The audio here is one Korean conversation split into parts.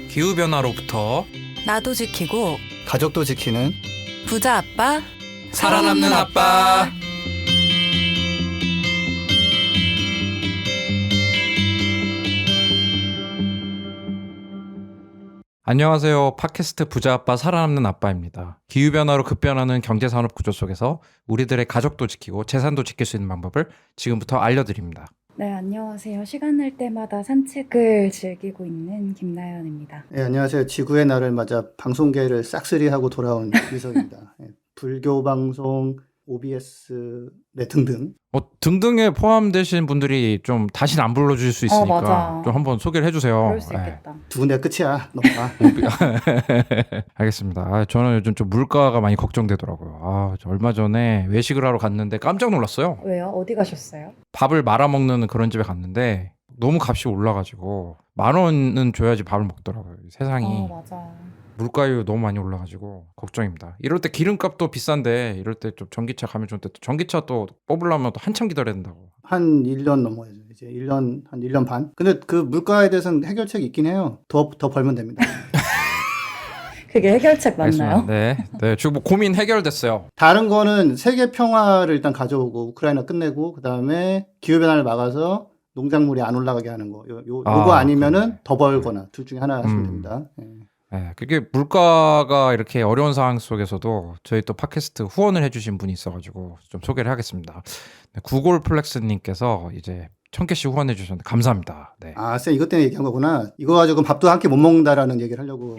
기후변화로부터 나도 지키고 가족도 지키는 부자 아빠 살아남는 아빠. 안녕하세요. 팟캐스트 부자 아빠 살아남는 아빠입니다. 기후변화로 급변하는 경제산업 구조 속에서 우리들의 가족도 지키고 재산도 지킬 수 있는 방법을 지금부터 알려드립니다. 네, 안녕하세요. 시간 날 때마다 산책을 즐기고 있는 김나연입니다. 네, 안녕하세요. 지구의 날을 맞아 방송계를 싹쓸이하고 돌아온 이석입니다. 네, 불교 방송, OBS 네, 등등. 등등에 포함되신 분들이 좀 다시는 안 불러주실 수 있으니까 맞아. 좀 한번 소개를 해주세요. 그럴 수 있겠다. 두 군데가 끝이야. 넘어가. 알겠습니다. 저는 요즘 좀 물가가 많이 걱정되더라고요. 저 얼마 전에 외식을 하러 갔는데 깜짝 놀랐어요. 왜요? 어디 가셨어요? 밥을 말아먹는 그런 집에 갔는데 너무 값이 올라가지고 10,000원은 줘야지 밥을 먹더라고요. 세상이. 맞아. 물가율 너무 많이 올라가지고 걱정입니다. 이럴 때 기름값도 비싼데 이럴 때 좀 전기차 가면 좋은데 또 전기차 또 뽑으려면 또 한참 기다려야 된다고. 한 1년 넘어야죠. 이제 1년, 한 1년 반. 근데 그 물가에 대해서는 해결책이 있긴 해요. 더 벌면 됩니다. 그게 해결책 맞나요? 알겠습니다. 네. 지금 뭐 고민 해결됐어요. 다른 거는 세계 평화를 일단 가져오고 우크라이나 끝내고 그다음에 기후변화를 막아서 농작물이 안 올라가게 하는 거. 요거 아니면은 그러네. 더 벌거나 둘 중에 하나 하시면 됩니다. 예. 네, 그게 물가가 이렇게 어려운 상황 속에서도 저희 또 팟캐스트 후원을 해주신 분이 있어가지고 좀 소개를 하겠습니다. 네, 구골플렉스님께서 이제 1,000개씩 후원해 주셨는데 감사합니다. 네. 아, 쌤 이것 때문에 얘기한 거구나. 이거 가지고 밥도 함께 못 먹는다라는 얘기를 하려고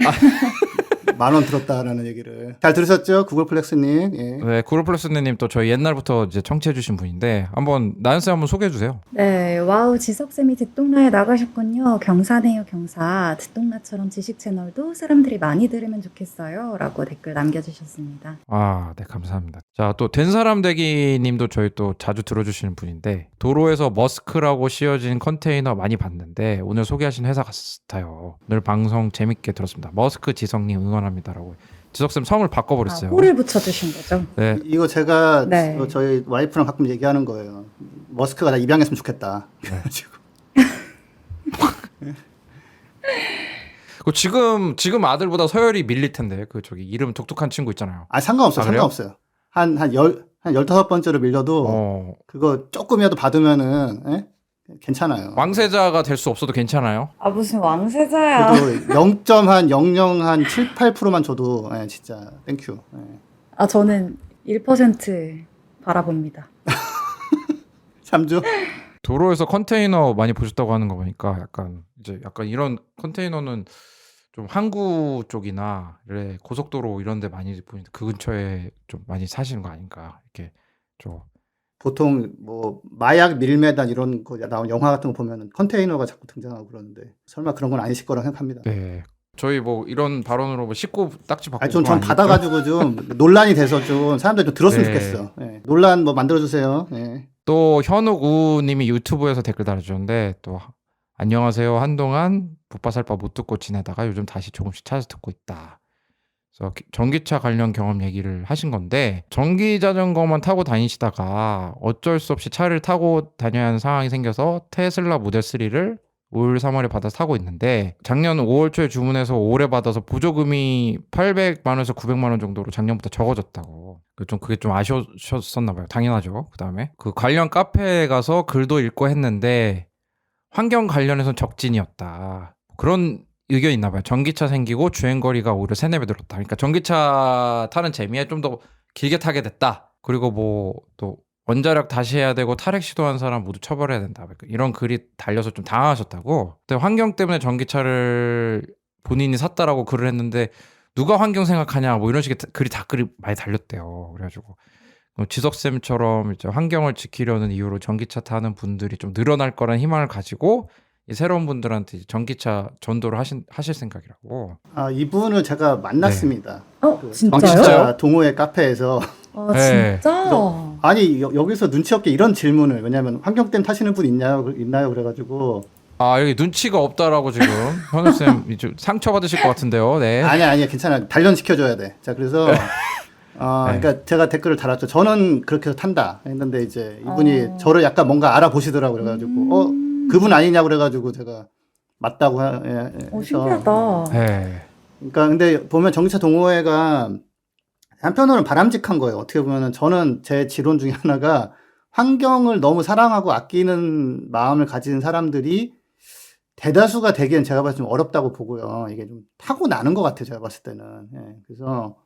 10,000원 들었다라는 얘기를. 잘 들으셨죠? 구글플렉스님. 예. 네, 구골플렉스님 또 저희 옛날부터 이제 청취해 주신 분인데 한번 나연쌤 한번 소개해 주세요. 네, 와우, 지석쌤이 듣동나에 나가셨군요. 경사네요, 경사. 듣동나처럼 지식 채널도 사람들이 많이 들으면 좋겠어요. 라고 댓글 남겨주셨습니다. 네, 감사합니다. 자, 또 된 사람 되기 님도 저희 또 자주 들어주시는 분인데 도로에서 머스크라고 씌워진 컨테이너 많이 봤는데 오늘 소개하신 회사 같아요. 오늘 방송 재밌게 들었습니다. 머스크 지성님 응원합니다라고. 지석쌤 성을 바꿔버렸어요. 호를 붙여주신 거죠? 네. 이거 제가 네. 저희 와이프랑 가끔 얘기하는 거예요. 머스크가 다 입양했으면 좋겠다. 그래가지고. 지금 아들보다 서열이 밀릴 텐데 저기 이름 독특한 친구 있잖아요. 아, 상관없어요. 그래요? 상관없어요. 한 15번째로 밀려도 그거 조금이라도 받으면은 예? 괜찮아요. 왕세자가 될 수 없어도 괜찮아요. 아, 무슨 왕세자야. 그래도 0.0078%만 8%만 줘도 예, 진짜 땡큐. 예. 아, 저는 1% 바라봅니다. 참죠? 도로에서 컨테이너 많이 보셨다고 하는 거 보니까 약간 이런 컨테이너는 좀 항구 쪽이나 이래 고속도로 이런 데 많이 보이는데 그 근처에 좀 많이 사시는 거 아닌가 이렇게 좀. 보통 뭐 마약 밀매단 이런 거 나온 영화 같은 거 보면 컨테이너가 자꾸 등장하고 그러는데 설마 그런 건 아니실 거라 생각합니다. 네. 저희 뭐 이런 발언으로 뭐 식구 딱지 받고 아니, 전 그런 거 받아가지고 좀 논란이 돼서 좀 사람들이 좀 들었으면 네. 좋겠어. 예. 논란 뭐 만들어주세요. 예. 또 현욱우님이 유튜브에서 댓글 달아주셨는데 또 안녕하세요. 한동안 붓바살바 못 듣고 지내다가 요즘 다시 조금씩 찾아 듣고 있다. 그래서 전기차 관련 경험 얘기를 하신 건데 전기 자전거만 타고 다니시다가 어쩔 수 없이 차를 타고 다녀야 하는 상황이 생겨서 테슬라 모델 3를 올 3월에 받아서 타고 있는데 작년 5월 초에 주문해서 올해 받아서 보조금이 800만 원에서 900만 원 정도로 작년부터 적어졌다고. 그게 좀 아쉬우셨었나 봐요. 당연하죠. 그다음에 그 관련 카페에 가서 글도 읽고 했는데 환경 관련해서는 적진이었다. 그런 의견이 있나 봐요. 전기차 생기고 주행거리가 오히려 3-4배 늘었다. 그러니까 전기차 타는 재미에 좀 더 길게 타게 됐다. 그리고 뭐 또 원자력 다시 해야 되고 탈핵 시도한 사람 모두 처벌해야 된다. 이런 글이 달려서 좀 당황하셨다고. 근데 환경 때문에 전기차를 본인이 샀다라고 글을 했는데 누가 환경 생각하냐 뭐 이런 식의 글이 많이 달렸대요. 그래가지고 지석쌤처럼 이제 환경을 지키려는 이유로 전기차 타는 분들이 좀 늘어날 거란 희망을 가지고 이 새로운 분들한테 전기차 전도를 하실 생각이라고. 아, 이분을 제가 만났습니다. 그 진짜요? 전기차 동호회 카페에서. 아, 네. 진짜? 아니, 여기서 눈치 없게 이런 질문을, 왜냐면 환경 때문에 타시는 분 있나요? 그래가지고. 여기 눈치가 없다라고 지금 현우쌤 상처 받으실 것 같은데요. 네. 아니야, 괜찮아. 단련시켜줘야 돼. 자, 그래서. 그러니까 제가 댓글을 달았죠. 저는 그렇게 해서 탄다 했는데 이제 이분이 저를 약간 뭔가 알아보시더라고 그래가지고 그분 아니냐고 그래가지고 제가 맞다고 오, 해서. 신기하다. 네. 그러니까 근데 보면 전기차 동호회가 한편으로는 바람직한 거예요. 어떻게 보면은 저는 제 지론 중에 하나가 환경을 너무 사랑하고 아끼는 마음을 가진 사람들이 대다수가 되기엔 제가 봤을 때 좀 어렵다고 보고요. 이게 좀 타고나는 것 같아요. 제가 봤을 때는. 예, 그래서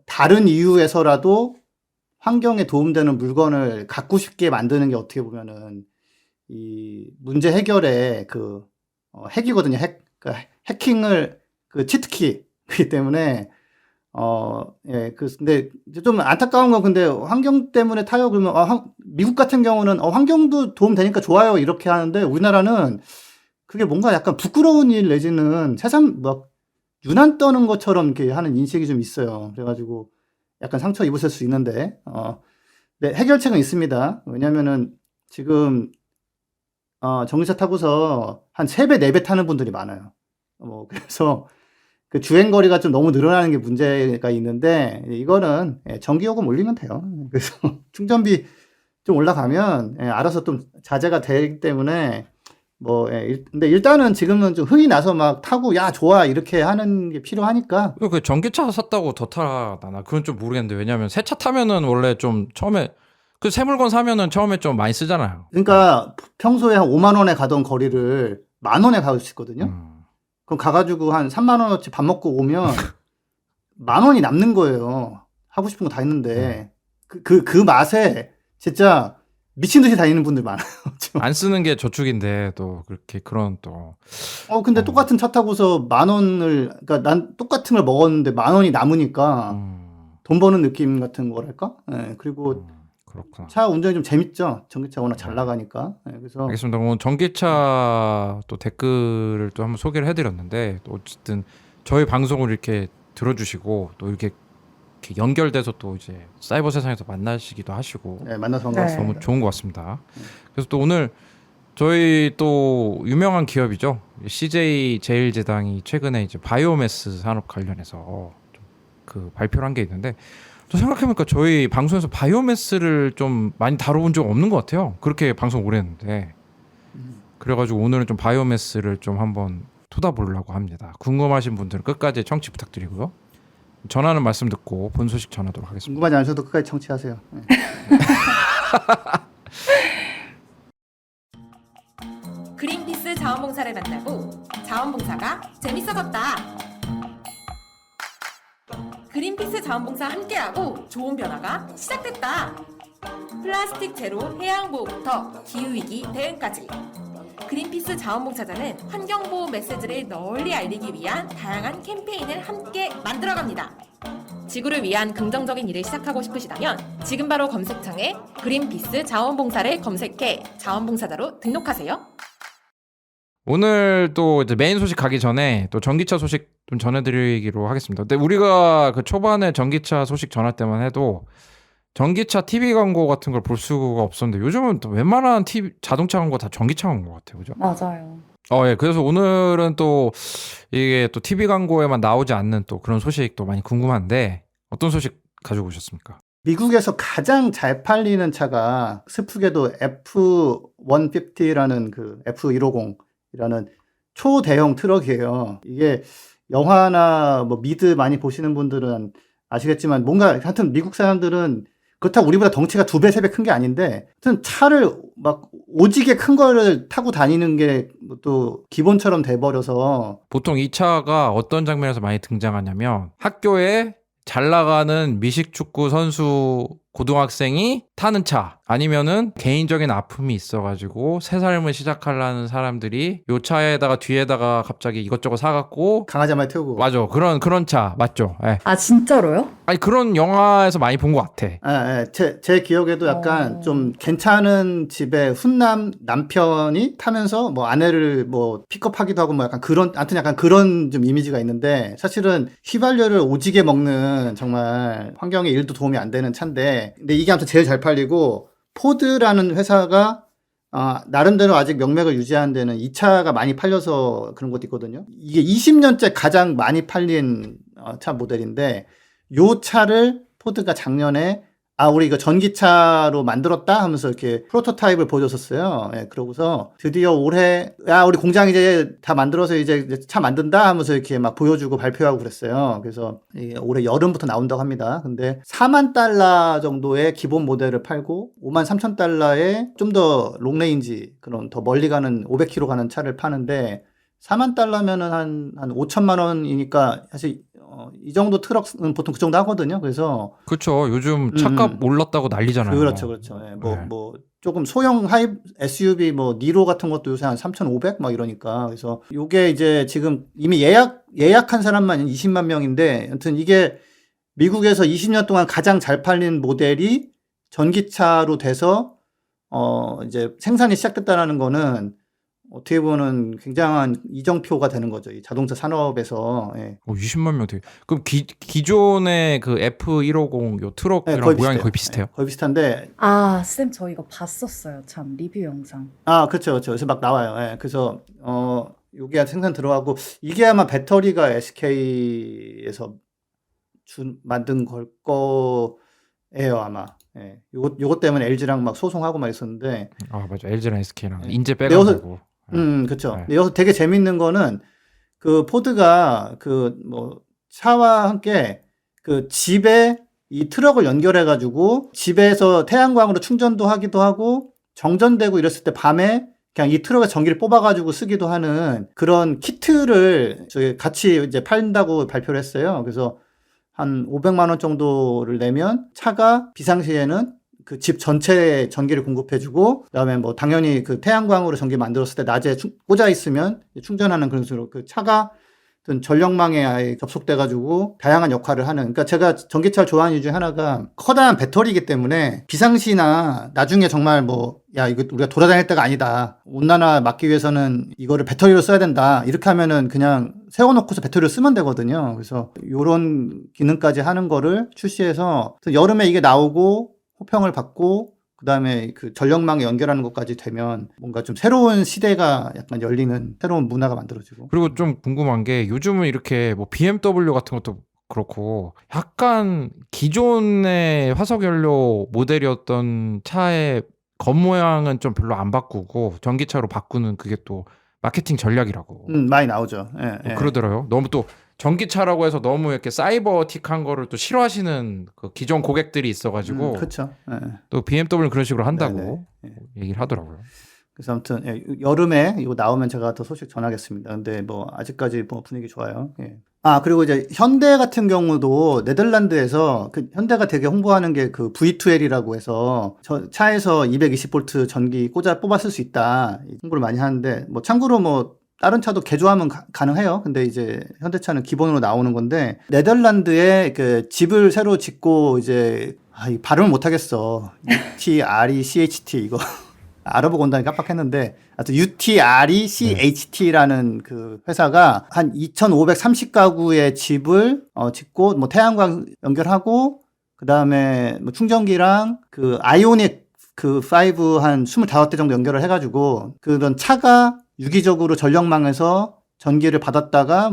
다른 이유에서라도 환경에 도움되는 물건을 갖고 싶게 만드는 게 어떻게 보면은 이 문제 해결의 그 핵이거든요. 그러니까 해킹을 그 치트키이기 때문에 예, 근데 이제 좀 안타까운 건 근데 환경 때문에 타요 그러면 미국 같은 경우는 환경도 도움 되니까 좋아요 이렇게 하는데 우리나라는 그게 뭔가 약간 부끄러운 일 내지는 세상 막 유난 떠는 것처럼 이렇게 하는 인식이 좀 있어요. 그래가지고 약간 상처 입으실 수 있는데 네, 해결책은 있습니다. 왜냐면은 지금 전기차 타고서 한 3배, 4배 타는 분들이 많아요. 그래서 그 주행 거리가 좀 너무 늘어나는 게 문제가 있는데 이거는 전기요금 올리면 돼요. 그래서 충전비 좀 올라가면 알아서 좀 자제가 되기 때문에 근데 일단은 지금은 좀 흥이 나서 막 타고 야 좋아 이렇게 하는 게 필요하니까. 그 전기차 샀다고 더 타나 그건 좀 모르겠는데 왜냐면 새 차 타면은 원래 좀 처음에 그 새 물건 사면은 처음에 좀 많이 쓰잖아요. 그러니까 평소에 한 5만 원에 가던 거리를 10,000원에 갈 수 있거든요. 그럼 가가지고 한 3만 원어치 밥 먹고 오면 10,000원이 남는 거예요. 하고 싶은 거 다 했는데 그 맛에 진짜 미친 듯이 다니는 분들 많아요. 안 쓰는 게 저축인데 또 그렇게 그런 또. 근데 똑같은 차 타고서 10,000원을 그러니까 난 똑같은 걸 먹었는데 10,000원이 남으니까 돈 버는 느낌 같은 거랄까? 예, 그리고 그렇구나. 차 운전이 좀 재밌죠. 전기차 워낙 잘 나가니까. 그래서 알겠습니다. 오늘 전기차 또 댓글을 또 한번 소개를 해드렸는데 또 어쨌든 저희 방송을 이렇게 들어주시고 또 이렇게 연결돼서 또 이제 사이버 세상에서 만나시기도 하시고 네, 만나서 반갑습니다. 너무 좋은 것 같습니다. 그래서 또 오늘 저희 또 유명한 기업이죠. CJ 제일제당이 최근에 이제 바이오매스 산업 관련해서 그 발표를 한 게 있는데 또 생각해보니까 저희 방송에서 바이오매스를 좀 많이 다뤄본 적 없는 것 같아요. 그렇게 방송 오래 했는데 그래가지고 오늘은 좀 바이오매스를 좀 한번 쏟아보려고 합니다. 궁금하신 분들은 끝까지 청취 부탁드리고요. 전하는 말씀 듣고 본 소식 전하도록 하겠습니다. 궁금하지 않으셔도 끝까지 청취하세요. 네. 그린피스 자원봉사를 만나고 자원봉사가 재밌어졌다. 그린피스 자원봉사 함께하고 좋은 변화가 시작됐다. 플라스틱 제로 해양보호부터 기후위기 대응까지. 그린피스 자원봉사자는 환경보호 메시지를 널리 알리기 위한 다양한 캠페인을 함께 만들어갑니다. 지구를 위한 긍정적인 일을 시작하고 싶으시다면 지금 바로 검색창에 그린피스 자원봉사를 검색해 자원봉사자로 등록하세요. 오늘 또 이제 메인 소식 가기 전에 또 전기차 소식 좀 전해드리기로 하겠습니다. 근데 우리가 그 초반에 전기차 소식 전할 때만 해도 전기차 TV 광고 같은 걸 볼 수가 없었는데 요즘은 또 웬만한 자동차 광고 다 전기차 광고 같아요, 그죠? 맞아요. 예. 그래서 오늘은 또 이게 또 TV 광고에만 나오지 않는 또 그런 소식도 많이 궁금한데 어떤 소식 가지고 오셨습니까? 미국에서 가장 잘 팔리는 차가 슬프게도 F-150라는 그 F-150이라는 초대형 트럭이에요. 이게 영화나 뭐 미드 많이 보시는 분들은 아시겠지만 뭔가 하여튼 미국 사람들은 그렇다고 우리보다 덩치가 2배, 3배 큰 게 아닌데 하여튼 차를 막 오지게 큰 거를 타고 다니는 게 또 기본처럼 돼버려서 보통 이 차가 어떤 장면에서 많이 등장하냐면 학교에 잘 나가는 미식축구 선수 고등학생이 타는 차 아니면은 개인적인 아픔이 있어가지고 새 삶을 시작하려는 사람들이 요 차에다가 뒤에다가 갑자기 이것저것 사갖고 강아지 한 마리 태우고 맞아 그런 차 맞죠? 예. 아, 진짜로요? 아니 그런 영화에서 많이 본 것 같아. 제 기억에도 약간 좀 괜찮은 집에 훈남 남편이 타면서 뭐 아내를 뭐 픽업하기도 하고 뭐 약간 아무튼 약간 그런 좀 이미지가 있는데 사실은 휘발유를 오지게 먹는 정말 환경에 1도 도움이 안 되는 차인데 근데 이게 아무튼 제일 잘 팔리고 포드라는 회사가 나름대로 아직 명맥을 유지하는 데는 이 차가 많이 팔려서 그런 것도 있거든요. 이게 20년째 가장 많이 팔린 차 모델인데 요 차를 포드가 작년에 우리 이거 전기차로 만들었다 하면서 이렇게 프로토타입을 보여줬었어요. 예, 그러고서 드디어 올해, 우리 공장 이제 다 만들어서 이제 차 만든다 하면서 이렇게 막 보여주고 발표하고 그랬어요. 그래서 올해 여름부터 나온다고 합니다. 근데 $40,000 정도의 기본 모델을 팔고 53,000달러에 좀 더 롱레인지, 그런 더 멀리 가는 500km 가는 차를 파는데, $40,000면은 한 5천만 원이니까 사실 이 정도 트럭은 보통 그 정도 하거든요. 그래서 그렇죠. 요즘 차값 올랐다고 난리잖아요. 그렇죠. 예, 뭐 조금 소형 하이 SUV 뭐 니로 같은 것도 요새 한 3,500 막 이러니까. 그래서 요게 이제 지금 이미 예약한 사람만 20만 명인데, 아무튼 이게 미국에서 20년 동안 가장 잘 팔린 모델이 전기차로 돼서 이제 생산이 시작됐다는 거는 어떻게 보면 굉장한 이정표가 되는 거죠. 이 자동차 산업에서. 예. 20만 명 되게. 그럼 기존의 그 F150 요 트럭이랑 거의 모양이 비슷해요. 거의 비슷해요? 거의 비슷한데, 쌤, 저 이거 봤었어요. 참, 리뷰 영상. 그렇죠. 그래서 막 나와요. 예. 그래서 요게 생산 들어가고, 이게 아마 배터리가 SK에서 만든 걸 거예요, 아마. 예. 요것 때문에 LG랑 막 소송하고 막 있었는데. 맞아. LG랑 SK랑 예. 인재 빼가지고. 그렇죠. 네. 근데 여기서 되게 재밌는 거는 그 포드가 차와 함께 그 집에 이 트럭을 연결해 가지고 집에서 태양광으로 충전도 하기도 하고, 정전되고 이랬을 때 밤에 그냥 이 트럭에 전기를 뽑아 가지고 쓰기도 하는 그런 키트를 저희 같이 이제 팔린다고 발표를 했어요. 그래서 한 500만 원 정도를 내면 차가 비상시에는 그 집 전체에 전기를 공급해주고, 그다음에 뭐 당연히 그 태양광으로 전기 만들었을 때 낮에 꽂아 있으면 충전하는 그런 식으로 그 차가 어떤 전력망에 아예 접속돼가지고 다양한 역할을 하는. 그러니까 제가 전기차를 좋아하는 이유 중에 하나가 커다란 배터리이기 때문에 비상시나 나중에 정말 이거 우리가 돌아다닐 때가 아니다, 온난화 막기 위해서는 이거를 배터리로 써야 된다, 이렇게 하면은 그냥 세워놓고서 배터리를 쓰면 되거든요. 그래서 요런 기능까지 하는 거를 출시해서 여름에 이게 나오고 호평을 받고, 그 다음에 그 전력망에 연결하는 것까지 되면 뭔가 좀 새로운 시대가 약간 열리는 새로운 문화가 만들어지고. 그리고 좀 궁금한 게, 요즘은 이렇게 뭐 BMW 같은 것도 그렇고 약간 기존의 화석연료 모델이었던 차의 겉모양은 좀 별로 안 바꾸고 전기차로 바꾸는, 그게 또 마케팅 전략이라고 많이 나오죠. 예. 그러더라고요. 너무 또 전기차라고 해서 너무 이렇게 사이버틱한 거를 또 싫어하시는 그 기존 고객들이 있어가지고 그렇죠. 예. 또 BMW는 그런 식으로 한다고 네네. 얘기를 하더라고요. 그래서 아무튼 여름에 이거 나오면 제가 더 소식 전하겠습니다. 근데 아직까지 분위기 좋아요. 예. 그리고 이제 현대 같은 경우도 네덜란드에서 현대가 되게 홍보하는 게 그 V2L이라고 해서 차에서 220V 전기 뽑아 쓸 수 있다, 홍보를 많이 하는데, 참고로 다른 차도 개조하면 가능해요. 근데 이제 현대차는 기본으로 나오는 건데, 네덜란드에 그 집을 새로 짓고 이제 이 발음을 못 하겠어. UTRECHT 이거 알아보고 온다니 깜빡했는데, 하여튼 UTRECHT라는 그 회사가 한 2,530가구의 집을 짓고 태양광 연결하고, 그다음에 충전기랑 그 아이오닉 그 5 한 25대 정도 연결을 해가지고, 그런 차가 유기적으로 전력망에서 전기를 받았다가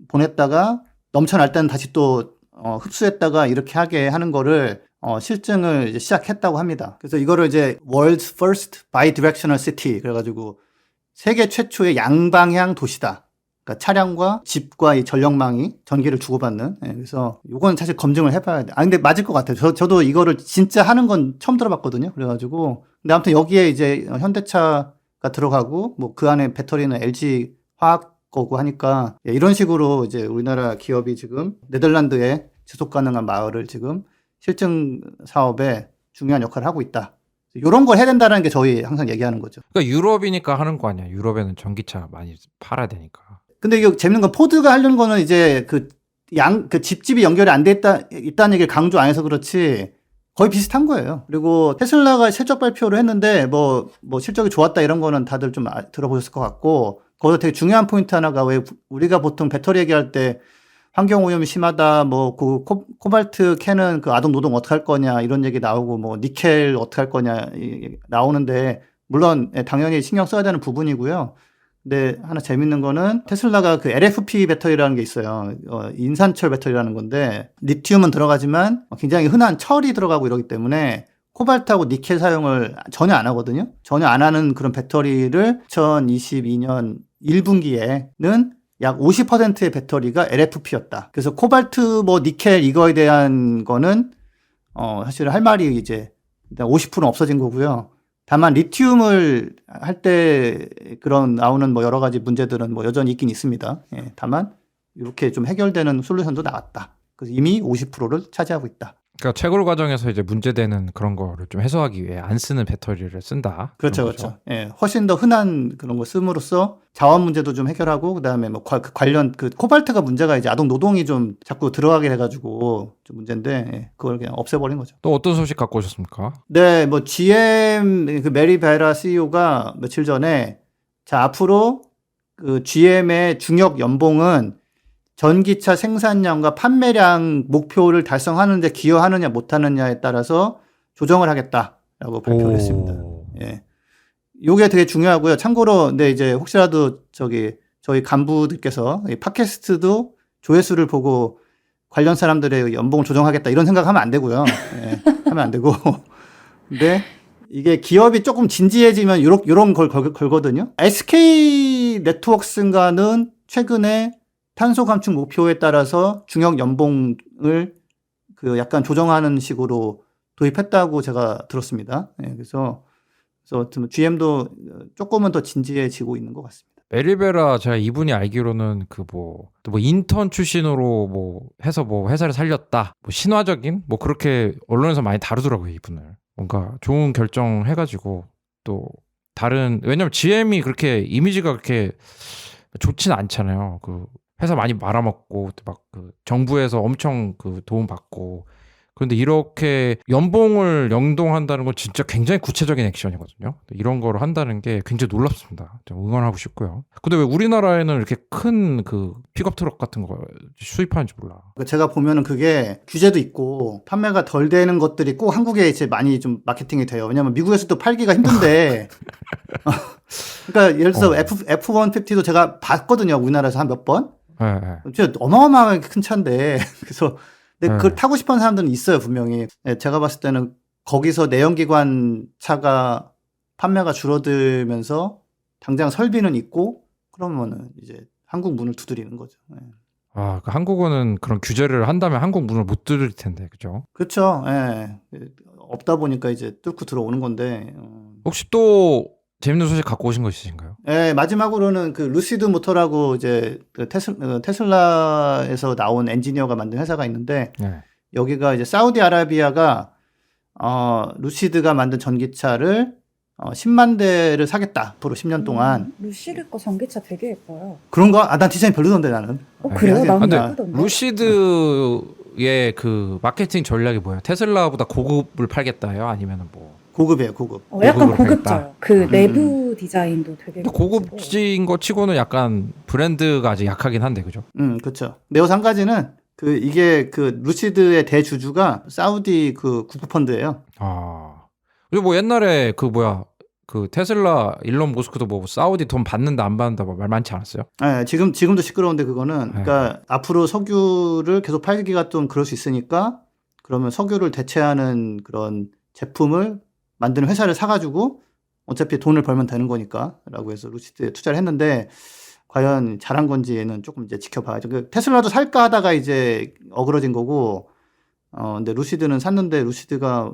보냈다가 넘쳐날 때는 다시 또 흡수했다가 이렇게 하게 하는 거를 실증을 이제 시작했다고 합니다. 그래서 이거를 이제 World's First Bidirectional City, 그래가지고 세계 최초의 양방향 도시다. 그러니까 차량과 집과 이 전력망이 전기를 주고받는. 예, 그래서 이건 사실 검증을 해봐야 돼. 근데 맞을 것 같아요. 저도 이거를 진짜 하는 건 처음 들어봤거든요. 그래가지고. 근데 아무튼 여기에 이제 현대차가 들어가고, 그 안에 배터리는 LG 화학 거고 하니까, 이런 식으로 이제 우리나라 기업이 지금 네덜란드에 지속 가능한 마을을 지금 실증 사업에 중요한 역할을 하고 있다. 이런 걸 해야 된다는 게 저희 항상 얘기하는 거죠. 그러니까 유럽이니까 하는 거 아니야. 유럽에는 전기차 많이 팔아야 되니까. 근데 이게 재밌는 건, 포드가 하려는 거는 이제 그 집집이 연결이 안 돼 있다는 얘기를 강조 안 해서 그렇지 거의 비슷한 거예요. 그리고 테슬라가 실적 발표를 했는데 실적이 좋았다 이런 거는 다들 좀 들어보셨을 것 같고, 거기서 되게 중요한 포인트 하나가, 왜 우리가 보통 배터리 얘기할 때 환경 오염이 심하다, 그 코발트 캐는 그 아동 노동 어떻게 할 거냐 이런 얘기 나오고, 니켈 어떻게 할 거냐 나오는데, 물론 당연히 신경 써야 되는 부분이고요. 근데 하나 재밌는 거는 테슬라가 그 LFP 배터리라는 게 있어요. 인산철 배터리라는 건데 리튬은 들어가지만 굉장히 흔한 철이 들어가고 이러기 때문에 코발트하고 니켈 사용을 전혀 안 하거든요. 전혀 안 하는 그런 배터리를 2022년 1분기에는 약 50%의 배터리가 LFP였다. 그래서 코발트, 뭐 니켈 이거에 대한 거는 사실 할 말이 이제 50%는 없어진 거고요. 다만 리튬을 할 때 그런 나오는 뭐 여러 가지 문제들은 뭐 여전히 있긴 있습니다. 예, 다만 이렇게 좀 해결되는 솔루션도 나왔다. 그래서 이미 50%를 차지하고 있다. 그러니까 채굴 과정에서 이제 문제되는 그런 거를 좀 해소하기 위해 안 쓰는 배터리를 쓴다. 그렇죠, 그런 거죠. 그렇죠. 예, 훨씬 더 흔한 그런 거 씀으로써 자원 문제도 좀 해결하고 그다음에 뭐 관련 그 코발트가 문제가 이제 아동 노동이 좀 자꾸 들어가게 해가지고 좀 문제인데 예, 그걸 그냥 없애버린 거죠. 또 어떤 소식 갖고 오셨습니까? 네, 뭐 GM 그 메리 베라 CEO가 며칠 전에 자 앞으로 그 GM의 중역 연봉은 전기차 생산량과 판매량 목표를 달성하는 데 기여하느냐 못하느냐에 따라서 조정을 하겠다라고 발표를 했습니다. 예. 요게 되게 중요하고요. 참고로 근데 이제 혹시라도 저희 간부들께서 이 팟캐스트도 조회수를 보고 관련 사람들의 연봉을 조정하겠다 이런 생각하면 안 되고요. 예, 하면 안 되고. 근데 이게 기업이 조금 진지해지면 요런 걸 걸거든요. SK 네트워크스인가는 최근에 탄소 감축 목표에 따라서 중역 연봉을 그 약간 조정하는 식으로 도입했다고 제가 들었습니다. 예, 그래서 GM도 조금은 더 진지해지고 있는 것 같습니다. 메리베라 제가 이분이 알기로는 그 뭐 인턴 출신으로 뭐 해서 뭐 회사를 살렸다. 뭐 신화적인 뭐 그렇게 언론에서 많이 다루더라고요, 이분을. 뭔가 좋은 결정 해가지고 또 다른 왜냐면 GM이 그렇게 이미지가 그렇게 좋진 않잖아요. 그 회사 많이 말아먹고 막 그 정부에서 엄청 그 도움 받고 그런데 이렇게 연봉을 연동한다는 건 진짜 굉장히 구체적인 액션이거든요. 이런 거를 한다는 게 굉장히 놀랍습니다. 좀 응원하고 싶고요. 근데 왜 우리나라에는 이렇게 큰 그 픽업 트럭 같은 거 수입하는지 몰라. 제가 보면은 그게 규제도 있고 판매가 덜 되는 것들이 꼭 한국에 이제 많이 좀 마케팅이 돼요. 왜냐면 미국에서도 팔기가 힘든데. 그러니까 예를 들어서 F-150도 제가 봤거든요. 우리나라에서 한 몇 번. 네, 네. 진짜 어마어마하게 큰 차인데. 그래서 근데 네. 그걸 타고 싶어하는 사람들은 있어요, 분명히. 네, 제가 봤을 때는 거기서 내연기관 차가 판매가 줄어들면서 당장 설비는 있고 그러면은 이제 한국 문을 두드리는 거죠. 네. 아, 그 한국어는 그런 규제를 한다면 한국 문을 못 뚫을 텐데, 그죠? 그렇죠. 예. 없다 보니까 이제 뚫고 들어오는 건데. 혹시 또 재밌는 소식 갖고 오신 거 있으신가요? 예, 마지막으로는 그 루시드 모터라고 이제 그 테슬라에서 나온 엔지니어가 만든 회사가 있는데 네. 여기가 이제 사우디아라비아가 루시드가 만든 전기차를 10만 대를 사겠다. 앞으로 10년 동안. 루시드 거 전기차 되게 예뻐요. 그런 거? 난 디자인 별로던데 나는. 그래요? 네. 나는 근데 예쁘던데. 루시드의 그 마케팅 전략이 뭐예요? 테슬라보다 고급을 팔겠다요? 아니면은 뭐? 고급이에요, 고급. 약간 고급으로 고급져요. 그 내부 디자인도 되게 근데 고급진 거 치고는 약간 브랜드가 아직 약하긴 한데, 그죠? 그렇죠. 네오스 한 가지는 이게 루시드의 대주주가 사우디 그 국부펀드예요. 아. 그리고 뭐 옛날에 그 테슬라 일론 머스크도 뭐 사우디 돈 받는다 안 받는다 뭐 말 많지 않았어요? 네, 지금도 시끄러운데 그거는 그러니까 앞으로 석유를 계속 팔기가 좀 그럴 수 있으니까 그러면 석유를 대체하는 그런 제품을 만드는 회사를 사가지고 어차피 돈을 벌면 되는 거니까라고 해서 루시드에 투자를 했는데 과연 잘한 건지는 조금 이제 지켜봐야죠. 그 테슬라도 살까 하다가 이제 어그러진 거고, 근데 루시드는 샀는데 루시드가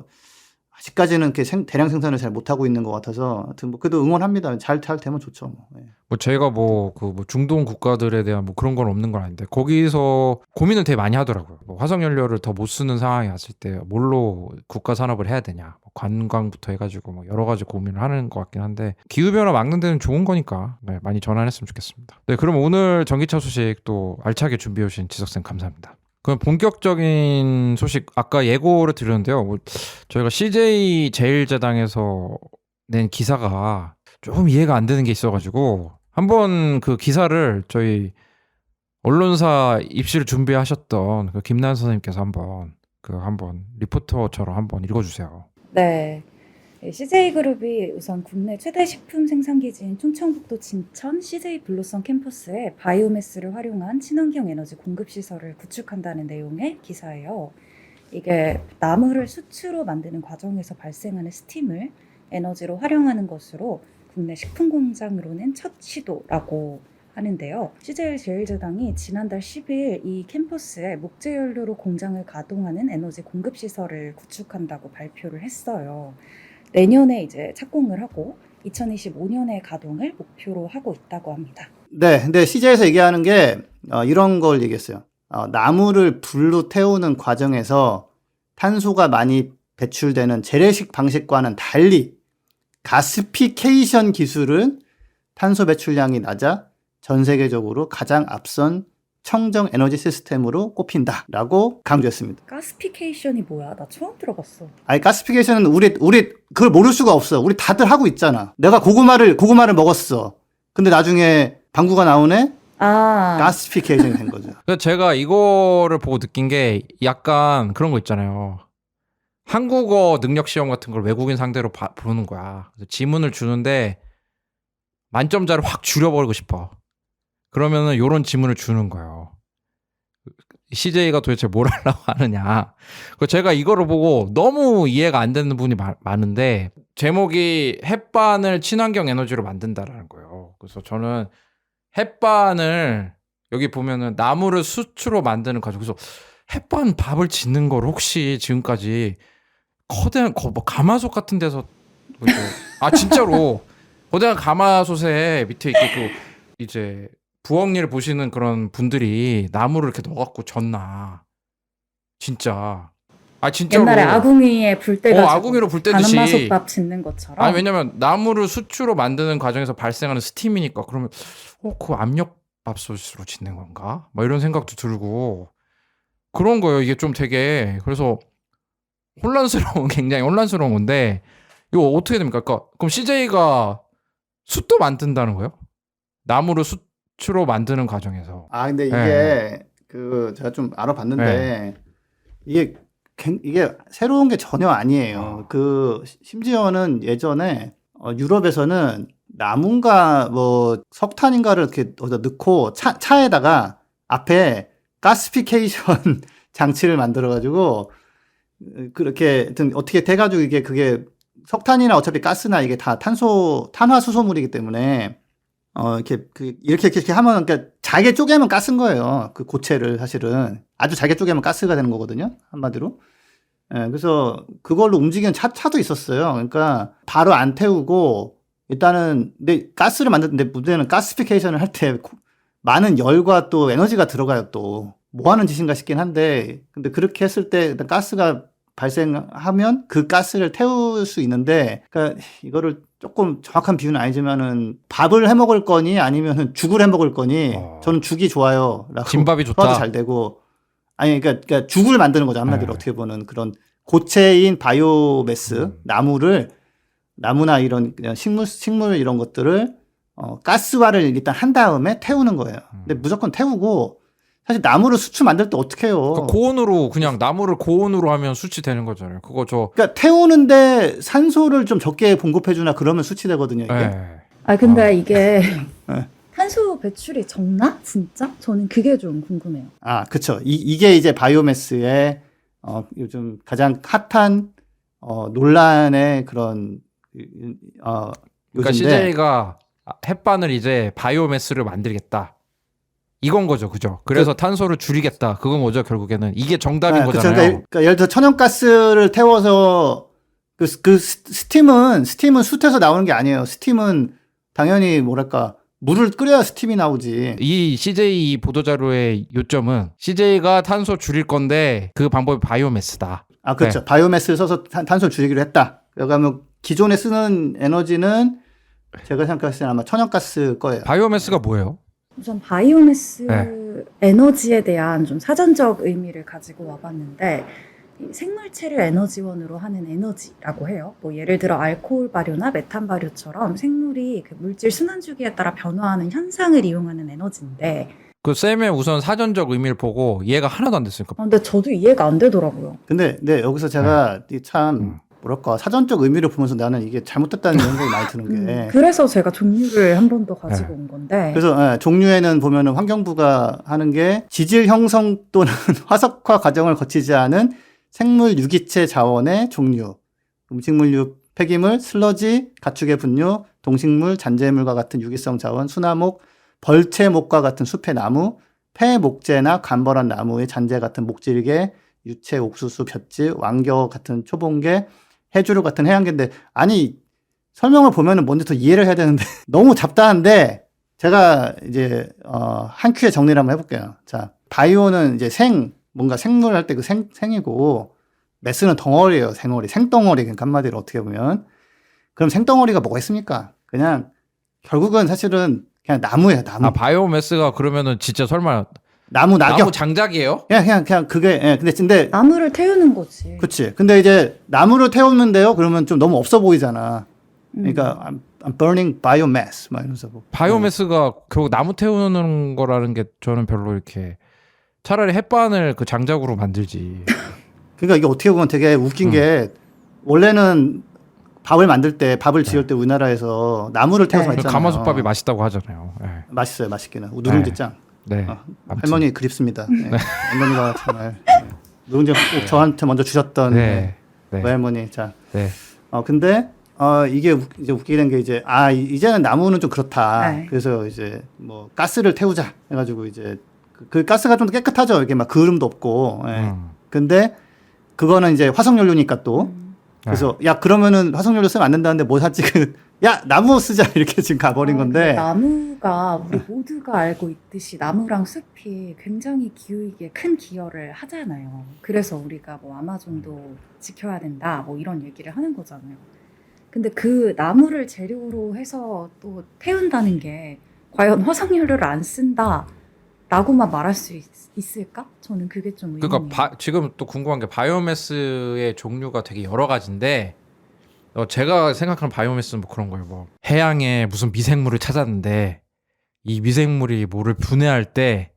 아직까지는 이렇게 대량 생산을 잘 못하고 있는 것 같아서 하여튼 뭐 그래도 응원합니다. 잘 되면 좋죠. 뭐. 네. 뭐 제가 뭐 중동 국가들에 대한 뭐 그런 건 없는 건 아닌데 거기서 고민을 되게 많이 하더라고요. 뭐 화석 연료를 더 못 쓰는 상황이 왔을 때 뭘로 국가 산업을 해야 되냐, 뭐 관광부터 해가지고 뭐 여러 가지 고민을 하는 것 같긴 한데 기후 변화 막는 데는 좋은 거니까 네, 많이 전환했으면 좋겠습니다. 네, 그럼 오늘 전기차 소식 또 알차게 준비해 오신 지석쌤 감사합니다. 그럼 본격적인 소식 아까 예고를 드렸는데요. 뭐 저희가 CJ 제일제당에서 낸 기사가 좀 이해가 안 되는 게 있어가지고 한번 그 기사를 저희 언론사 입시를 준비하셨던 그 김난 선생님께서 한번 리포터처럼 한번 읽어주세요. 네. CJ그룹이 우선 국내 최대 식품 생산기지인 충청북도 진천 CJ 블루썸 캠퍼스에 바이오매스를 활용한 친환경 에너지 공급시설을 구축한다는 내용의 기사예요. 이게 나무를 수치로 만드는 과정에서 발생하는 스팀을 에너지로 활용하는 것으로 국내 식품 공장으로는 첫 시도라고 하는데요. CJ제일제당이 지난달 10일 이 캠퍼스에 목재연료로 공장을 가동하는 에너지 공급시설을 구축한다고 발표를 했어요. 내년에 이제 착공을 하고 2025년에 가동을 목표로 하고 있다고 합니다. 네, 근데 CJ에서 얘기하는 게 이런 걸 얘기했어요. 나무를 불로 태우는 과정에서 탄소가 많이 배출되는 재래식 방식과는 달리 가스피케이션 기술은 탄소 배출량이 낮아 전 세계적으로 가장 앞선 청정 에너지 시스템으로 꼽힌다라고 강조했습니다. 가스피케이션이 뭐야? 나 처음 들어봤어. 아니 가스피케이션은 우리 그걸 모를 수가 없어. 우리 다들 하고 있잖아. 내가 고구마를 먹었어. 근데 나중에 방구가 나오네. 가스피케이션이 된 거죠. 그래서 제가 이거를 보고 느낀 게 약간 그런 거 있잖아요. 한국어 능력 시험 같은 걸 외국인 상대로 보는 거야. 그래서 지문을 주는데 만점자를 확 줄여버리고 싶어. 그러면은 요런 지문을 주는 거예요. CJ가 도대체 뭘 하려고 하느냐. 제가 이거를 보고 너무 이해가 안 되는 부분이 많은데 제목이 햇반을 친환경 에너지로 만든다라는 거예요. 그래서 저는 햇반을 여기 보면은 나무를 수초로 만드는 과정. 그래서 햇반 밥을 짓는 걸 혹시 지금까지 거대한 가마솥 같은 데서 진짜로 거대한 가마솥에 밑에 이렇게 이제 부엌일 보시는 그런 분들이 나무를 이렇게 넣어갖고 젓나. 진짜. 진짜로. 옛날에 아궁이에 불 때가지고 아궁이로 불 때듯이. 가마솥밥 짓는 것처럼. 왜냐면 나무를 수초로 만드는 과정에서 발생하는 스팀이니까 그러면 그 압력밥솥으로 짓는 건가? 이런 생각도 들고 그런 거예요. 이게 좀 되게 그래서 굉장히 혼란스러운 건데 이거 어떻게 됩니까? 그럼 CJ가 숯도 만든다는 거예요? 나무를 수초로 만드는 과정에서. 근데 이게 제가 좀 알아봤는데 이게 새로운 게 전혀 아니에요. 심지어는 예전에 유럽에서는 나무인가 석탄인가를 이렇게 넣고 차에다가 앞에 가스피케이션 장치를 만들어가지고 그렇게 어떻게 돼가지고 그게 석탄이나 어차피 가스나 이게 다 탄화수소물이기 때문에 이렇게 하면 그러니까 잘게 쪼개면 가스인 거예요. 그 고체를 사실은 아주 잘게 쪼개면 가스가 되는 거거든요. 한마디로. 그래서 그걸로 움직이는 차도 있었어요. 그러니까 바로 안 태우고 일단은 근데 가스를 만드는데 문제는 가스피케이션을 할 때 많은 열과 또 에너지가 들어가요. 또 뭐 하는 짓인가 싶긴 한데 근데 그렇게 했을 때 일단 가스가 발생하면 그 가스를 태울 수 있는데 그러니까 이거를 조금 정확한 비유는 아니지만은 밥을 해 먹을 거니 아니면은 죽을 해 먹을 거니 저는 죽이 좋아요. 김밥이 좋다. 소화도 잘 되고 그러니까 죽을 만드는 거죠. 한마디로 어떻게 보는 그런 고체인 바이오매스 나무나 이런 그냥 식물 이런 것들을 가스화를 일단 한 다음에 태우는 거예요. 근데 무조건 태우고 사실 나무를 수치 만들 때 어떻게 해요? 고온으로 그냥 나무를 고온으로 하면 수치되는 거잖아요. 그러니까 태우는데 산소를 좀 적게 공급해주나 그러면 수치되거든요. 이게. 근데 이게 탄소 배출이 적나? 진짜? 저는 그게 좀 궁금해요. 그쵸. 이게 이제 바이오매스의 요즘 가장 핫한 논란의 그런 그러니까 요즘인데 CJ가 햇반을 이제 바이오매스를 만들겠다. 이건 거죠, 그죠? 그래서 탄소를 줄이겠다. 그건 뭐죠, 결국에는. 이게 정답인 거잖아요. 그러니까 예를 들어 천연가스를 태워서 그 스팀은 숯에서 나오는 게 아니에요. 스팀은 당연히 물을 끓여야 스팀이 나오지. 이 CJ 보도자료의 요점은 CJ가 탄소 줄일 건데 그 방법이 바이오매스다. 그렇죠. 바이오매스를 써서 탄소를 줄이기로 했다. 그러니까 기존에 쓰는 에너지는 제가 생각했을 때는 아마 천연가스 거예요. 바이오매스가 뭐예요? 우선 바이오매스 에너지에 대한 좀 사전적 의미를 가지고 와봤는데 생물체를 에너지원으로 하는 에너지라고 해요. 예를 들어 알코올 발효나 메탄 발효처럼 생물이 그 물질 순환 주기에 따라 변화하는 현상을 이용하는 에너지인데 쌤의 우선 사전적 의미를 보고 이해가 하나도 안 됐으니까. 근데 저도 이해가 안 되더라고요. 근데 여기서 제가 참 뭐랄까 사전적 의미를 보면서 나는 이게 잘못됐다는 생각이 많이 드는 게 그래서 제가 종류를 한 번 더 가지고 온 건데. 그래서 종류에는 보면은 환경부가 하는 게 지질 형성 또는 화석화 과정을 거치지 않은 생물 유기체 자원의 종류, 음식물류 폐기물, 슬러지, 가축의 분뇨, 동식물, 잔재물과 같은 유기성 자원, 수나목, 벌채목과 같은 숲의 나무, 폐목재나 간벌한 나무의 잔재 같은 목질개, 유채, 옥수수, 볏짚, 왕겨 같은 초봉개, 해주류 같은 해양개인데 아니 설명을 보면은 뭔지 더 이해를 해야 되는데 너무 잡다한데 제가 이제 한 큐에 정리를 한번 해볼게요. 자, 바이오는 이제 뭔가 생물 할 때 그 생이고 매스는 덩어리예요. 생덩어리. 그러니까 한마디로 어떻게 보면 그럼 생덩어리가 뭐가 있습니까? 그냥 결국은 사실은 그냥 나무예요. 나무. 아 바이오매스가 그러면은 진짜 설마 나무 낙엽. 나무 장작이에요? 그냥 그게 근데 나무를 태우는 거지. 그치. 근데 이제 나무를 태우는데요. 그러면 좀 너무 없어 보이잖아. 그러니까 I'm burning biomass 막 이러면서 뭐. 바이오매스가 결국 나무 태우는 거라는 게 저는 별로 이렇게 차라리 햇반을 그 장작으로 만들지. 그러니까 이게 어떻게 보면 되게 웃긴 게 원래는 밥을 만들 때 밥을 지을 때 우리나라에서 나무를 태워서 네. 했잖아요. 가마솥밥이 맛있다고 하잖아요. 네. 맛있어요, 맛있기는. 누룽지짱. 네. 할머니 그립습니다. 네. 할머니가 정말 누룽지 꼭 저한테 먼저 주셨던 네. 네. 외할머니. 자, 네. 근데 이게 이제 웃기게 된 게 이제 이제는 나무는 좀 그렇다. 네. 그래서 이제 뭐 가스를 태우자 해가지고 이제 그 가스가 좀 깨끗하죠. 이게 막 그름도 없고. 예. 근데 그거는 이제 화석연료니까 또. 그래서 야 그러면은 화석연료 쓰면 안 된다는데 뭐 하지? 야 나무 쓰자 이렇게 지금 가버린 건데. 나무가 우리 모두가 알고 있듯이 나무랑 숲이 굉장히 기후위기에 큰 기여를 하잖아요. 그래서 우리가 뭐 아마존도 지켜야 된다 뭐 이런 얘기를 하는 거잖아요. 근데 그 나무를 재료로 해서 또 태운다는 게 과연 화석연료를 안 쓴다 라고만 말할 수 있을까? 저는 그게 좀 의문이에요. 그러니까 지금 또 궁금한 게 바이오매스의 종류가 되게 여러 가지인데 제가 생각하는 바이오매스는 뭐 그런 거예요. 뭐 해양에 무슨 미생물을 찾았는데 이 미생물이 뭐를 분해할 때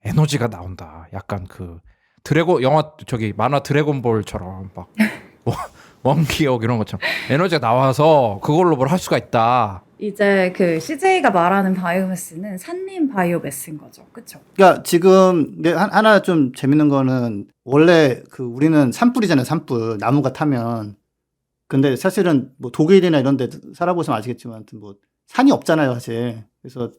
에너지가 나온다. 약간 그 만화 드래곤볼처럼 막 원기옥 이런 것처럼 에너지가 나와서 그걸로 뭘 할 수가 있다. 이제 그 CJ가 말하는 바이오매스는 산림 바이오매스인 거죠. 그쵸? 그러니까 지금 하나 좀 재밌는 거는 원래 그 우리는 산불이잖아요. 산불 나무가 타면. 근데 사실은 뭐 독일이나 이런 데 살아보시면 아시겠지만 뭐 산이 없잖아요, 사실. 그래서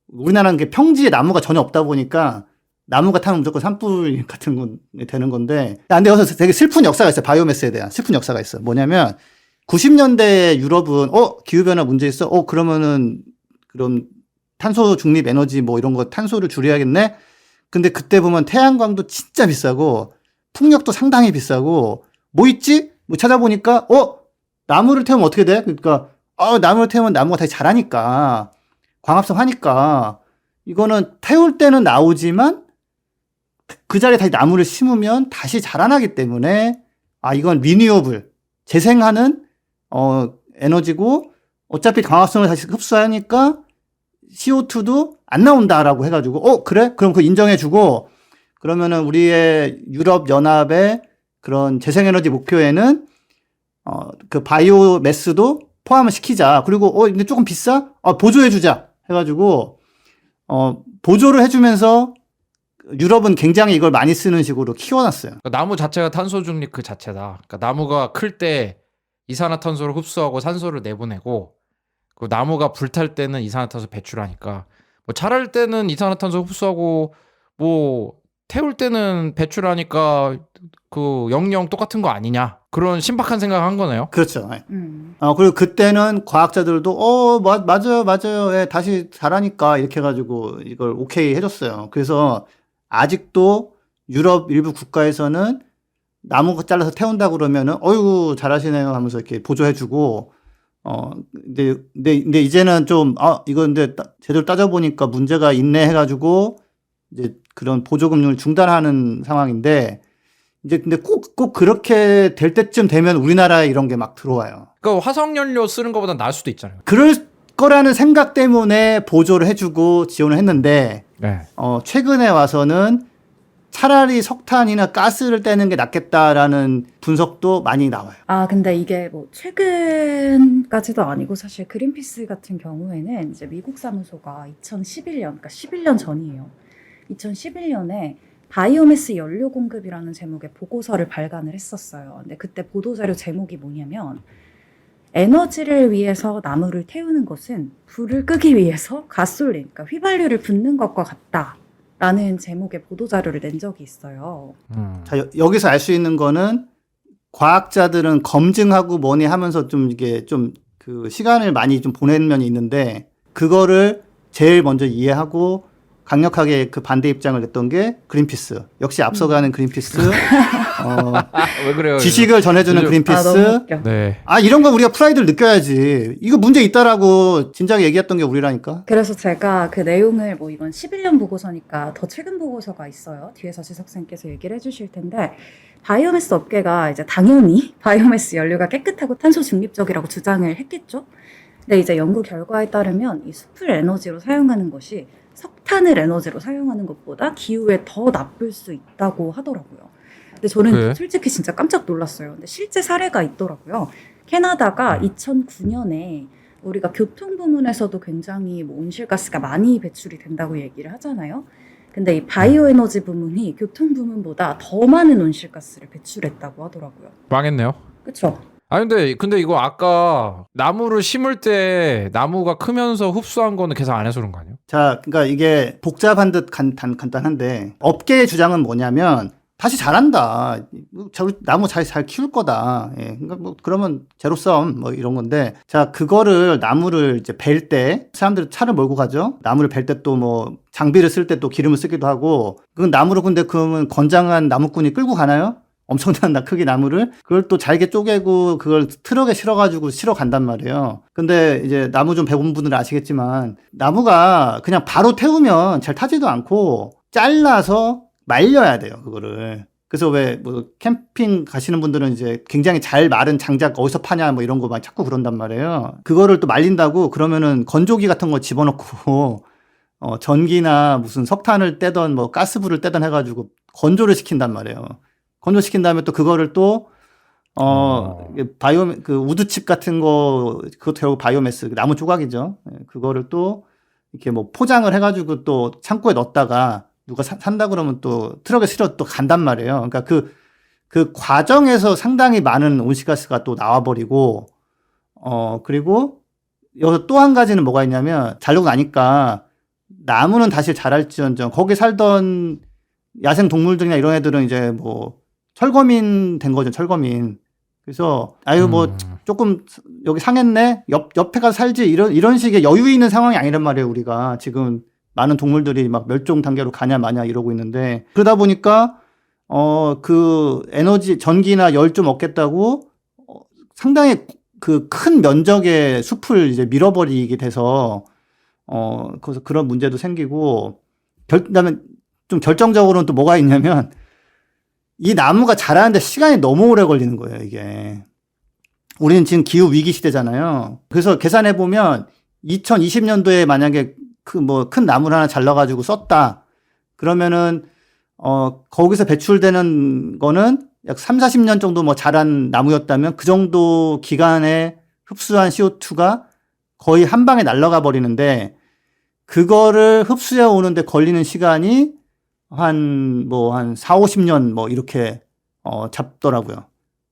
우리나라는 게 평지에 나무가 전혀 없다 보니까 나무가 타면 무조건 산불 같은 건 되는 건데. 근데 여기서 되게 슬픈 역사가 있어요. 바이오매스에 대한 슬픈 역사가 있어요. 뭐냐면 90년대 유럽은 기후변화 문제 있어? 그러면은 그럼 탄소 중립 에너지 뭐 이런 거 탄소를 줄여야겠네? 근데 그때 보면 태양광도 진짜 비싸고 풍력도 상당히 비싸고 뭐 있지? 뭐 찾아보니까 나무를 태우면 어떻게 돼? 그러니까 나무를 태우면 나무가 다시 자라니까 광합성 하니까 이거는 태울 때는 나오지만 그 자리에 다시 나무를 심으면 다시 자라나기 때문에 이건 리뉴어블 재생하는 에너지고 어차피 광합성을 다시 흡수하니까 CO2도 안 나온다라고 해가지고 그래? 그럼 그거 인정해주고 그러면은 우리의 유럽 연합의 그런 재생에너지 목표에는 그 바이오매스도 포함을 시키자. 그리고 근데 조금 비싸? 보조해주자 해가지고 보조를 해주면서 유럽은 굉장히 이걸 많이 쓰는 식으로 키워놨어요. 그러니까 나무 자체가 탄소 중립 그 자체다. 그러니까 나무가 클 때 이산화탄소를 흡수하고 산소를 내보내고 그 나무가 불탈 때는 이산화탄소 배출하니까 뭐 자랄 때는 이산화탄소 흡수하고 뭐 태울 때는 배출하니까 그 영영 똑같은 거 아니냐 그런 신박한 생각을 한 거네요. 그렇죠. 그리고 그때는 과학자들도 맞아요. 예, 다시 자라니까 이렇게 해가지고 이걸 오케이 해줬어요. 그래서 아직도 유럽 일부 국가에서는 나무 잘라서 태운다 그러면은 어이구 잘하시네요 하면서 이렇게 보조해주고 근데 이제는 좀 이거 근데 제대로 따져보니까 문제가 있네 해가지고 이제 그런 보조금융을 중단하는 상황인데 이제 근데 꼭 그렇게 될 때쯤 되면 우리나라에 이런 게 막 들어와요. 그러니까 화석연료 쓰는 것보다 나을 수도 있잖아요. 그럴 거라는 생각 때문에 보조를 해주고 지원을 했는데 네. 최근에 와서는 차라리 석탄이나 가스를 떼는 게 낫겠다라는 분석도 많이 나와요. 근데 이게 뭐 최근까지도 아니고 사실 그린피스 같은 경우에는 이제 미국 사무소가 2011년, 그러니까 11년 전이에요. 2011년에 바이오매스 연료 공급이라는 제목의 보고서를 발간을 했었어요. 근데 그때 보도자료 제목이 뭐냐면 에너지를 위해서 나무를 태우는 것은 불을 끄기 위해서 가솔린, 그러니까 휘발유를 붓는 것과 같다라는 제목의 보도자료를 낸 적이 있어요. 자, 여기서 알 수 있는 거는 과학자들은 검증하고 뭐니 하면서 좀 이게 좀 그 시간을 많이 좀 보낸 면이 있는데 그거를 제일 먼저 이해하고 강력하게 그 반대 입장을 냈던 게 그린피스. 역시 앞서가는 그린피스. 왜 그래요? 지식을 전해주는 요즘- 그린피스. 너무 웃겨. 네. 이런 거 우리가 프라이드를 느껴야지. 이거 문제 있다라고 진작에 얘기했던 게 우리라니까. 그래서 제가 그 내용을 뭐 이건 11년 보고서니까 더 최근 보고서가 있어요. 뒤에서 지석쌤께서 얘기를 해주실 텐데 바이오매스 업계가 이제 당연히 바이오매스 연료가 깨끗하고 탄소 중립적이라고 주장을 했겠죠. 근데 이제 연구 결과에 따르면 이 숲을 에너지로 사용하는 것이 석탄을 에너지로 사용하는 것보다 기후에 더 나쁠 수 있다고 하더라고요. 근데 저는 그래? 솔직히 진짜 깜짝 놀랐어요. 근데 실제 사례가 있더라고요. 캐나다가 2009년에 우리가 교통 부문에서도 굉장히 뭐 온실가스가 많이 배출이 된다고 얘기를 하잖아요. 근데 이 바이오 에너지 부문이 교통 부문보다 더 많은 온실가스를 배출했다고 하더라고요. 망했네요. 그렇죠? 근데 이거 아까 나무를 심을 때 나무가 크면서 흡수한 거는 계산 안 해서 그런 거 아니에요? 자, 그러니까 이게 복잡한 듯 간단한데 업계의 주장은 뭐냐면 다시 잘한다. 나무 잘 키울 거다. 예. 그러니까 뭐 그러면 제로섬 뭐 이런 건데 자, 그거를 나무를 이제 벨 때 사람들이 차를 몰고 가죠. 나무를 벨 때 또 뭐 장비를 쓸 때 또 기름을 쓰기도 하고 그 나무로 근데 그러면 건장한 나무꾼이 끌고 가나요? 엄청난 크기 나무를 그걸 또 잘게 쪼개고 그걸 트럭에 실어가지고 실어 간단 말이에요. 근데 이제 나무 좀 배운 분들은 아시겠지만 나무가 그냥 바로 태우면 잘 타지도 않고 잘라서 말려야 돼요, 그거를. 그래서 왜 뭐 캠핑 가시는 분들은 이제 굉장히 잘 마른 장작 어디서 파냐 뭐 이런 거 막 자꾸 그런단 말이에요. 그거를 또 말린다고 그러면은 건조기 같은 거 집어넣고 전기나 무슨 석탄을 떼던 뭐 가스불을 떼던 해가지고 건조를 시킨단 말이에요. 건조시킨 다음에 또 그거를 또 그 우드칩 같은 거 그것도 결국 바이오매스 나무 조각이죠. 그거를 또 이렇게 뭐 포장을 해가지고 또 창고에 넣었다가 누가 산다 그러면 또 트럭에 실어 또 간단 말이에요. 그러니까 그 과정에서 상당히 많은 온실가스가 또 나와버리고 그리고 여기서 또 한 가지는 뭐가 있냐면 자르고 나니까 나무는 다시 자랄지언정 거기 살던 야생 동물들이나 이런 애들은 이제 뭐 철거민 된 거죠, 철거민. 그래서 뭐 조금 여기 상했네, 옆에 가서 살지 이런 식의 여유 있는 상황이 아니란 말이에요. 우리가 지금 많은 동물들이 막 멸종 단계로 가냐 마냐 이러고 있는데 그러다 보니까 그 에너지 전기나 열 좀 얻겠다고 상당히 그 큰 면적의 숲을 이제 밀어버리게 돼서 그래서 그런 문제도 생기고 그다음에 좀 결정적으로는 또 뭐가 있냐면 이 나무가 자라는데 시간이 너무 오래 걸리는 거예요, 이게. 우리는 지금 기후 위기 시대잖아요. 그래서 계산해 보면 2020년도에 만약에 큰 나무를 하나 잘라가지고 썼다. 그러면은 거기서 배출되는 거는 약 30-40년 정도 뭐 자란 나무였다면 그 정도 기간에 흡수한 CO2가 거의 한 방에 날아가 버리는데 그거를 흡수해 오는데 걸리는 시간이 한 4-50년 뭐 이렇게 잡더라고요.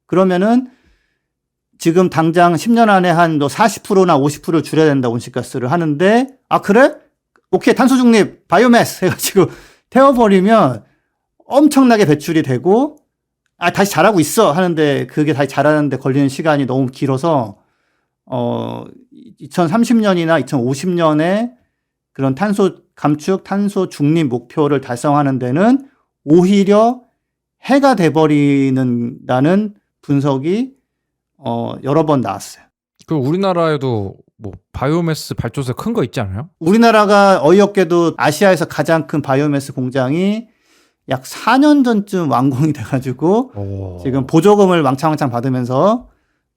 그러면은 지금 당장 10년 안에 한 40%나 50%를 줄여야 된다 온실가스를 하는데 그래? 오케이 탄소 중립 바이오매스 해가지고 태워버리면 엄청나게 배출이 되고 다시 자라고 있어 하는데 그게 다시 자라는데 걸리는 시간이 너무 길어서 2030년이나 2050년에 그런 탄소 감축, 탄소 중립 목표를 달성하는 데는 오히려 해가 돼버리는다는 분석이 여러 번 나왔어요. 그 우리나라에도 뭐 바이오매스 발전소 큰 거 있지 않아요? 우리나라가 어이없게도 아시아에서 가장 큰 바이오매스 공장이 약 4년 전쯤 완공이 돼가지고 지금 보조금을 왕창왕창 받으면서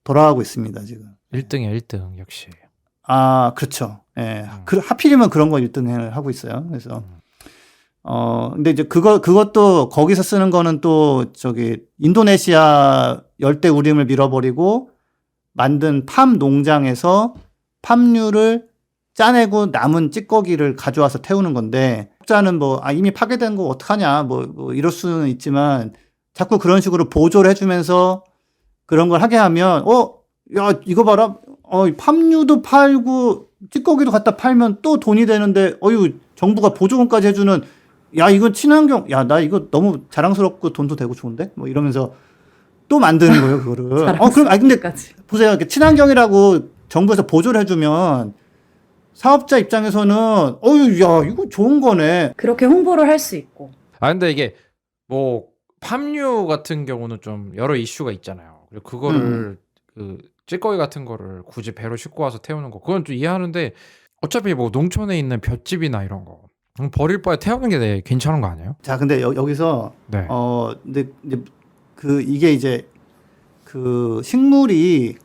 돌아가고 있습니다, 지금. 1등이야, 1등 역시. 그렇죠. 예. 하필이면 그런 거 1등을 하고 있어요. 그래서 근데 이제 그것도 거기서 쓰는 거는 또 저기 인도네시아 열대 우림을 밀어버리고 만든 팜 농장에서 팜유를 짜내고 남은 찌꺼기를 가져와서 태우는 건데, 혹자는 뭐, 이미 파괴된 거 어떡하냐, 뭐 이럴 수는 있지만, 자꾸 그런 식으로 보조를 해주면서 그런 걸 하게 하면, 야, 이거 봐라. 팜유도 팔고, 찌꺼기도 갖다 팔면 또 돈이 되는데, 정부가 보조금까지 해주는, 야, 이건 친환경, 야, 나 이거 너무 자랑스럽고 돈도 되고 좋은데? 뭐 이러면서 또 만드는 거예요, 그거를. 근데 까지. 보세요. 이렇게 친환경이라고 정부에서 보조를 해주면 사업자 입장에서는, 야, 이거 좋은 거네. 그렇게 홍보를 할 수 있고. 근데 이게 뭐 팜유 같은 경우는 좀 여러 이슈가 있잖아요. 그리고 그거를 그 찌꺼기 같은 거를 굳이 배로 싣고 와서 태우는 거, 그건 좀 이해하는데, 어차피 뭐 농촌에 있는 볏짚이나 이런 거 버릴 바에 태우는 게 괜찮은 거 아니에요? 자, 근데 여기서, 네. 근데 이제 이게 이제 그 식물이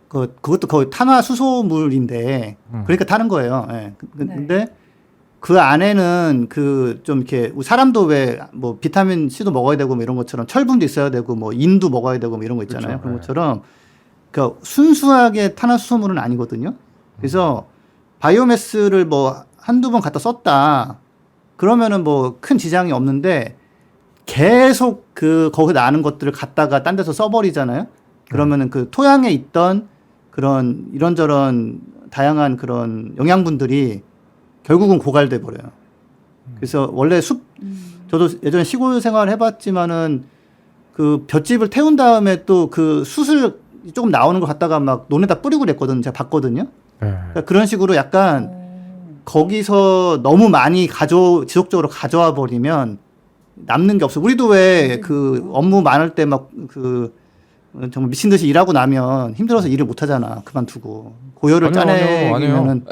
그것도 거의 탄화수소물인데, 그러니까 타는 거예요. 예. 근데 그 안에는 좀 이렇게 사람도 왜 뭐 비타민 C도 먹어야 되고 뭐 이런 것처럼 철분도 있어야 되고 뭐 인도 먹어야 되고 뭐 이런 거 있잖아요. 그렇죠. 그런 것처럼 그 순수하게 탄화수소물은 아니거든요. 그래서 바이오매스를 뭐 한두 번 갖다 썼다 그러면은 뭐 큰 지장이 없는데, 계속 거기 나는 것들을 갖다가 딴 데서 써버리잖아요. 그러면은 그 토양에 있던 그런 이런저런 다양한 그런 영양분들이 결국은 고갈돼 버려요. 그래서 원래 저도 예전에 시골 생활 해봤지만은 그 볏짚을 태운 다음에 또 그 숯을 조금 나오는 걸 갖다가 막 논에다 뿌리고 그랬거든요. 제가 봤거든요. 그러니까 그런 식으로 약간 거기서 너무 많이 지속적으로 가져와 버리면 남는 게 없어. 우리도 왜 그 업무 많을 때 막 정말 미친 듯이 일하고 나면 힘들어서 일을 못 하잖아. 그만두고. 고열을 짜내면은.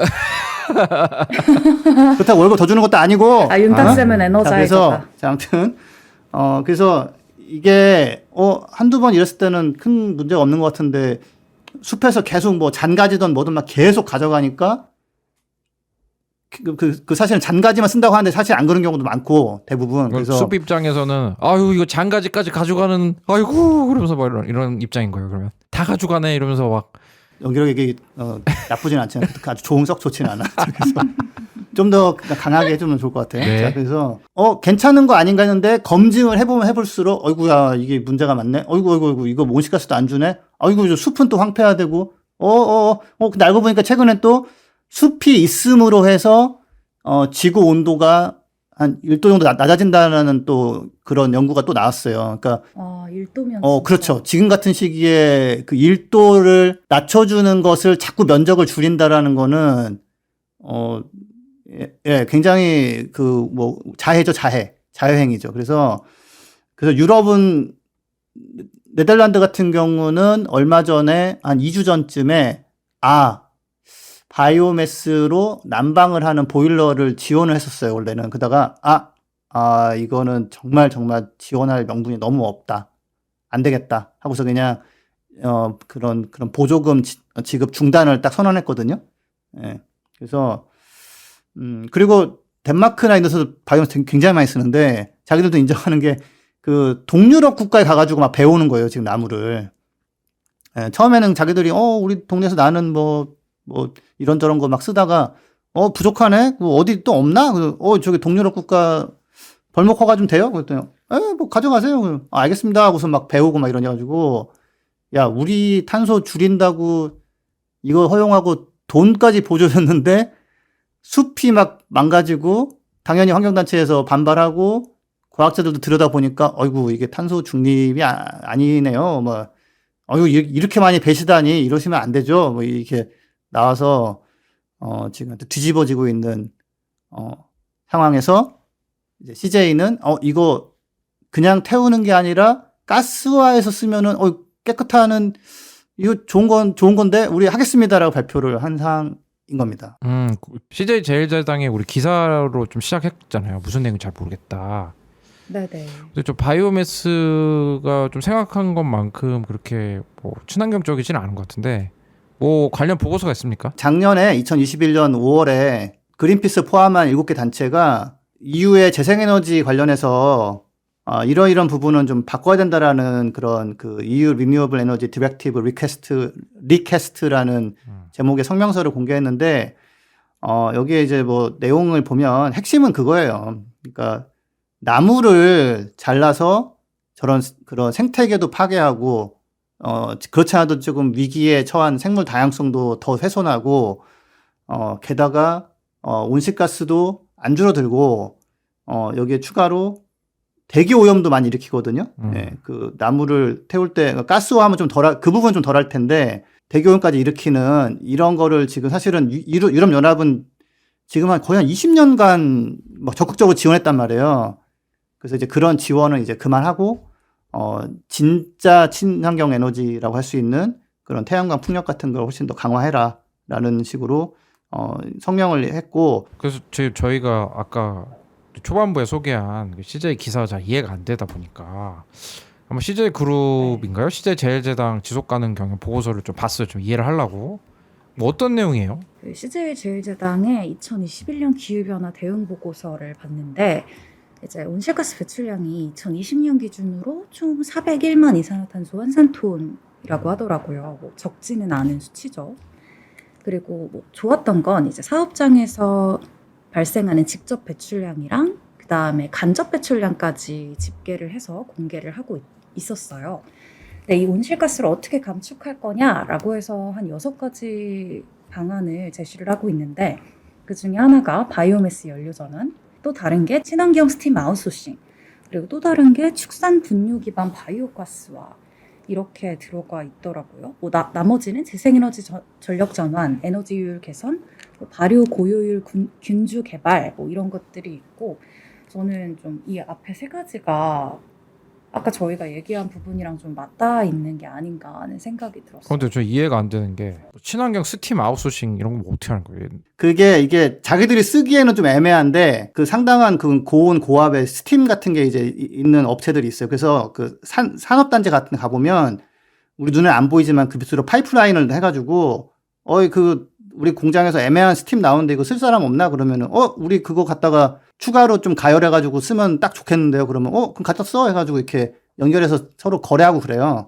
그렇다고 월급 더 주는 것도 아니고. 윤탁쌤은 에너자이저다. 그래서, 아무튼, 그래서 이게, 한두 번 일했을 때는 큰 문제가 없는 것 같은데, 숲에서 계속 뭐 잔가지든 뭐든 막 계속 가져가니까, 사실은 잔가지만 쓴다고 하는데 사실 안 그런 경우도 많고, 대부분. 그래서 숲 입장에서는 이거 잔가지까지 가져가는, 아이고 그러면서 뭐 이런 입장인 거예요. 그러면 다 가져가네 이러면서 막 연기력 이게 나쁘진 않지만 아주 썩 좋지는 않아. 그래서 좀 더 강하게 해주면 좋을 것 같아요. 네. 자, 그래서 괜찮은 거 아닌가 했는데 검증을 해볼수록 어이구야 이게 문제가 많네. 어이구 이거 뭐 온실가스도 안 주네. 어이구 숲은 또 황폐화 되고. 근데 알고 보니까 최근에 또 숲이 있음으로 해서 지구 온도가 한 1도 정도 낮아진다는 또 그런 연구가 또 나왔어요. 그러니까 1도면 그렇죠. 지금 같은 시기에 그 1도를 낮춰주는 것을 자꾸 면적을 줄인다라는 거는 굉장히 뭐 자해죠, 자해행위죠. 그래서 유럽은 네덜란드 같은 경우는 얼마 전에 한 2주 전쯤에 바이오매스로 난방을 하는 보일러를 지원을 했었어요, 원래는. 그러다가, 이거는 정말 지원할 명분이 너무 없다. 안 되겠다. 하고서 그냥, 그런 보조금 지급 중단을 딱 선언했거든요. 예. 그래서, 그리고 덴마크나 이런 데서 바이오매스 굉장히 많이 쓰는데, 자기들도 인정하는 게, 동유럽 국가에 가가지고 막 배우는 거예요, 지금 나무를. 예, 처음에는 자기들이, 우리 동네에서 나는 뭐 이런저런 거 막 쓰다가 부족하네. 어디 또 없나? 저기 동유럽 국가 벌목 허가 좀 돼요? 그랬더니 뭐 가져가세요. 알겠습니다. 하고서 막 배우고 막 이러냐 가지고, 야, 우리 탄소 줄인다고 이거 허용하고 돈까지 보조줬는데 숲이 막 망가지고, 당연히 환경단체에서 반발하고 과학자들도 들여다보니까 어이구 이게 탄소 중립이 아니네요. 뭐 이렇게 많이 배시다니 이러시면 안 되죠. 뭐 이렇게 나와서 지금 뒤집어지고 있는 상황에서 이제 CJ는 이거 그냥 태우는 게 아니라 가스화해서 쓰면은 깨끗한, 이거 좋은 건데 우리 하겠습니다라고 발표를 한 상황인 겁니다. CJ 제일제당에 우리 기사로 좀 시작했잖아요. 무슨 내용인지 잘 모르겠다. 네네. 근데 좀 바이오매스가 좀 생각한 것만큼 그렇게 뭐 친환경적이지는 않은 것 같은데, 뭐 관련 보고서가 있습니까? 작년에 2021년 5월에 그린피스 포함한 7개 단체가 EU의 재생에너지 관련해서 이런 부분은 좀 바꿔야 된다라는 그런 그 EU Renewable Energy Directive 리캐스트라는 제목의 성명서를 공개했는데 여기에 이제 뭐 내용을 보면 핵심은 그거예요. 그러니까 나무를 잘라서 그런 생태계도 파괴하고 그렇지 않아도 조금 위기에 처한 생물 다양성도 더 훼손하고 게다가 온실가스도 안 줄어들고 여기에 추가로 대기 오염도 많이 일으키거든요. 예, 그 나무를 태울 때 가스화하면 좀 그 부분 좀 덜할 텐데 대기 오염까지 일으키는 이런 거를 지금 사실은 유럽 연합은 지금 거의 한 20년간 뭐 적극적으로 지원했단 말이에요. 그래서 이제 그런 지원은 이제 그만하고 진짜 친환경 에너지라고 할 수 있는 그런 태양광 풍력 같은 걸 훨씬 더 강화해라라는 식으로 성명을 했고. 그래서 저희가 아까 초반부에 소개한 CJ 기사가 잘 이해가 안 되다 보니까 아마 CJ 그룹인가요? CJ 제일제당 지속 가능 경영 보고서를 좀 봤어요. 좀 이해를 하려고. 뭐 어떤 내용이에요? 그 CJ 제일제당의 2021년 기후변화 대응 보고서를 봤는데 이제 온실가스 배출량이 2020년 기준으로 총 401만 이산화탄소 환산톤이라고 하더라고요. 뭐 적지는 않은 수치죠. 그리고 뭐 좋았던 건 이제 사업장에서 발생하는 직접 배출량이랑 그 다음에 간접 배출량까지 집계를 해서 공개를 하고 있었어요. 근데 이 온실가스를 어떻게 감축할 거냐라고 해서 한 6가지 방안을 제시를 하고 있는데 그 중에 하나가 바이오매스 연료 전환, 또 다른 게 친환경 스팀 아웃소싱, 그리고 또 다른 게 축산 분유 기반 바이오가스화 이렇게 들어가 있더라고요. 뭐 나머지는 재생에너지 전력 전환, 에너지효율 개선, 발효 고효율 균주 개발 뭐 이런 것들이 있고 저는 좀 이 앞에 3가지가 아까 저희가 얘기한 부분이랑 좀 맞닿아 있는 게 아닌가 하는 생각이 들었어요. 근데 저 이해가 안 되는 게 친환경 스팀 아웃소싱 이런 거 뭐 어떻게 하는 거예요? 이게 자기들이 쓰기에는 좀 애매한데 그 상당한 그 고온 고압의 스팀 같은 게 이제 있는 업체들이 있어요. 그래서 그 산업단지 같은 데 가보면 우리 눈에 안 보이지만 그 밑으로 파이프라인을 해가지고 우리 공장에서 애매한 스팀 나오는데 이거 쓸 사람 없나 그러면은 우리 그거 갖다가 추가로 좀 가열해가지고 쓰면 딱 좋겠는데요. 그러면 그럼 갖다 써 해가지고 이렇게 연결해서 서로 거래하고 그래요.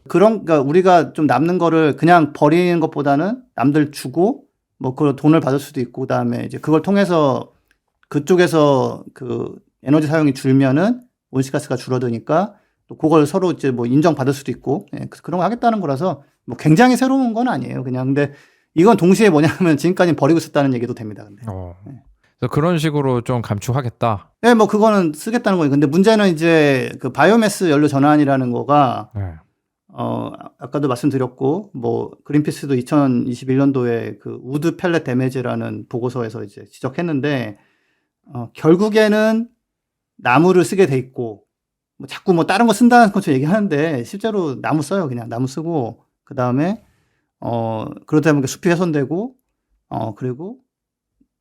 그러니까 우리가 좀 남는 거를 그냥 버리는 것보다는 남들 주고 뭐 그 돈을 받을 수도 있고 그다음에 이제 그걸 통해서 그쪽에서 그 에너지 사용이 줄면은 온실가스가 줄어드니까 또 그걸 서로 이제 뭐 인정받을 수도 있고 그런 거 하겠다는 거라서 뭐 굉장히 새로운 건 아니에요. 그냥 근데 이건 동시에 뭐냐면 지금까지 버리고 있었다는 얘기도 됩니다. 근데. 그래서 그런 식으로 좀 감축하겠다. 네, 뭐 그거는 쓰겠다는 거예요. 근데 문제는 이제 그 바이오매스 연료 전환이라는 거가 아까도 말씀드렸고 뭐 그린피스도 2021년도에 그 우드 펠렛 데미지라는 보고서에서 이제 지적했는데 결국에는 나무를 쓰게 돼 있고 뭐 자꾸 뭐 다른 거 쓴다는 것처럼 얘기하는데 실제로 나무 써요. 그냥 나무 쓰고 그다음에 그러다 보니까 숲이 훼손되고 그리고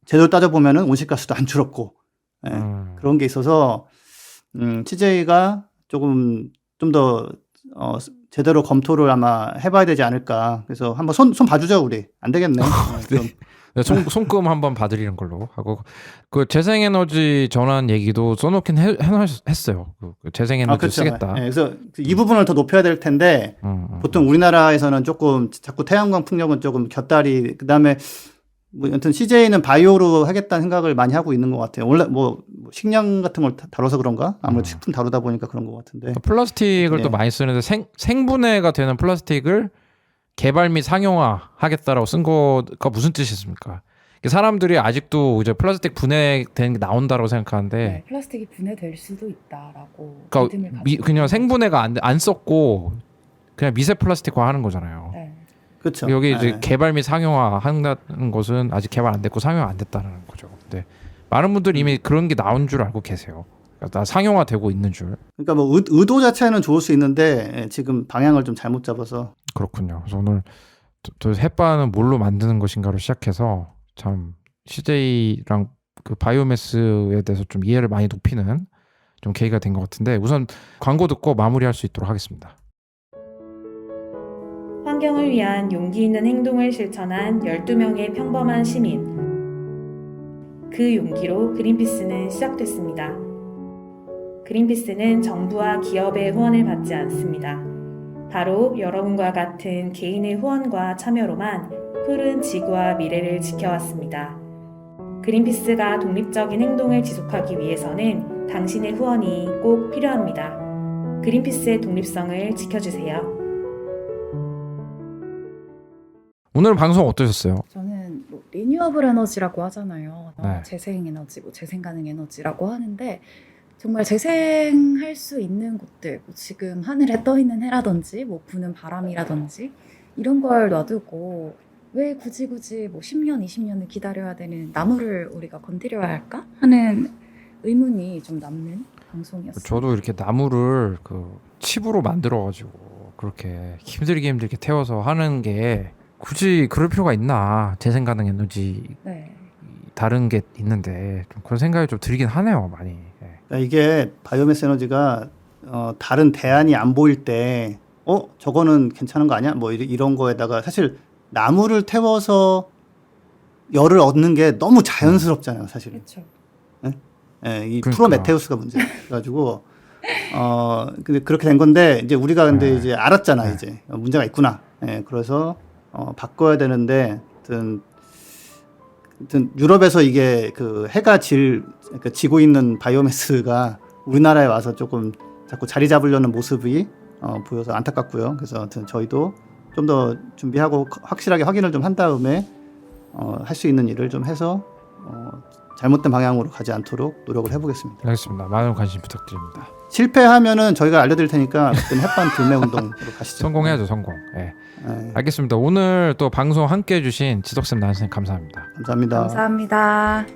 제대로 따져보면은 온실가스도 안 줄었고 그런 게 있어서 CJ가 조금 좀 더 제대로 검토를 아마 해봐야 되지 않을까. 그래서 한번 손 봐주죠 우리. 안 되겠네. 네, 손금 한번 봐드리는 걸로 하고 그 재생에너지 전환 얘기도 써놓긴 했어요. 그 재생에너지 그렇죠. 쓰겠다. 네, 그래서 이 부분을 더 높여야 될 텐데 보통 우리나라에서는 조금 자꾸 태양광 풍력은 조금 곁다리 그다음에 뭐 여튼 CJ는 바이오로 하겠다는 생각을 많이 하고 있는 것 같아요. 원래 뭐 식량 같은 걸 다뤄서 그런가? 아무래도 식품 다루다 보니까 그런 것 같은데. 플라스틱을 또 많이 쓰는데 생분해가 되는 플라스틱을 개발 및 상용화 하겠다라고 쓴 거가 무슨 뜻이십니까? 사람들이 아직도 이제 플라스틱 분해되는 게 나온다고 생각하는데 플라스틱이 분해될 수도 있다라고 그러니까 그냥 생분해가 안 썼고 그냥 미세 플라스틱화 하는 거잖아요. 그렇죠. 여기 이제 개발 및 상용화 한다는 것은 아직 개발 안 됐고 상용화 안 됐다는 거죠. 근데 많은 분들이 이미 그런 게 나온 줄 알고 계세요. 그러니까 상용화 되고 있는 줄. 그러니까 뭐 의도 자체는 좋을 수 있는데 지금 방향을 좀 잘못 잡아서. 그렇군요. 그래서 오늘 햇반은 뭘로 만드는 것인가로 시작해서 참 CJ랑 그 바이오매스에 대해서 좀 이해를 많이 높이는 좀 계기가 된 것 같은데 우선 광고 듣고 마무리할 수 있도록 하겠습니다. 환경을 위한 용기 있는 행동을 실천한 12명의 평범한 시민. 그 용기로 그린피스는 시작됐습니다. 그린피스는 정부와 기업의 후원을 받지 않습니다. 바로 여러분과 같은 개인의 후원과 참여로만 푸른 지구와 미래를 지켜왔습니다. 그린피스가 독립적인 행동을 지속하기 위해서는 당신의 후원이 꼭 필요합니다. 그린피스의 독립성을 지켜주세요. 오늘 방송 어떠셨어요? 저는 뭐 리뉴어블 에너지라고 하잖아요. 네. 재생에너지, 뭐 재생가능 에너지라고 하는데 정말 재생할 수 있는 곳들, 뭐 지금 하늘에 떠 있는 해라든지, 뭐 부는 바람이라든지 이런 걸 놔두고 왜 굳이 뭐 10년, 20년을 기다려야 되는 나무를 우리가 건드려야 할까 하는 의문이 좀 남는 방송이었어요. 저도 이렇게 나무를 그 칩으로 만들어가지고 그렇게 힘들게 태워서 하는 게 굳이 그럴 필요가 있나? 재생가능 에너지 네. 다른 게 있는데 좀 그런 생각이 좀 들긴 하네요, 많이. 예. 그러니까 이게 바이오매스 에너지가 다른 대안이 안 보일 때 저거는 괜찮은 거 아니야? 뭐 이런 거에다가 사실 나무를 태워서 열을 얻는 게 너무 자연스럽잖아요, 사실은. 그렇죠. 예, 이 그러니까. 프로메테우스가 문제야. 그래가지고 근데 그렇게 된 건데 이제 우리가 근데 이제 알았잖아, 이제 문제가 있구나. 예, 그래서 바꿔야 되는데 하여튼 유럽에서 이게 그 해가 그러니까 지고 있는 바이오매스가 우리나라에 와서 조금 자꾸 자리 잡으려는 모습이 보여서 안타깝고요. 그래서 하여튼 저희도 좀 더 준비하고 확실하게 확인을 좀 한 다음에 할 수 있는 일을 좀 해서 잘못된 방향으로 가지 않도록 노력을 해보겠습니다. 알겠습니다. 많은 관심 부탁드립니다. 실패하면은 저희가 알려드릴 테니까 그때는 햇반 들매 운동으로 가시죠. 성공해야죠, 성공. 예. 네, 알겠습니다. 오늘 또 방송 함께 해주신 지덕쌤 나은쌤 감사합니다. 감사합니다. 감사합니다.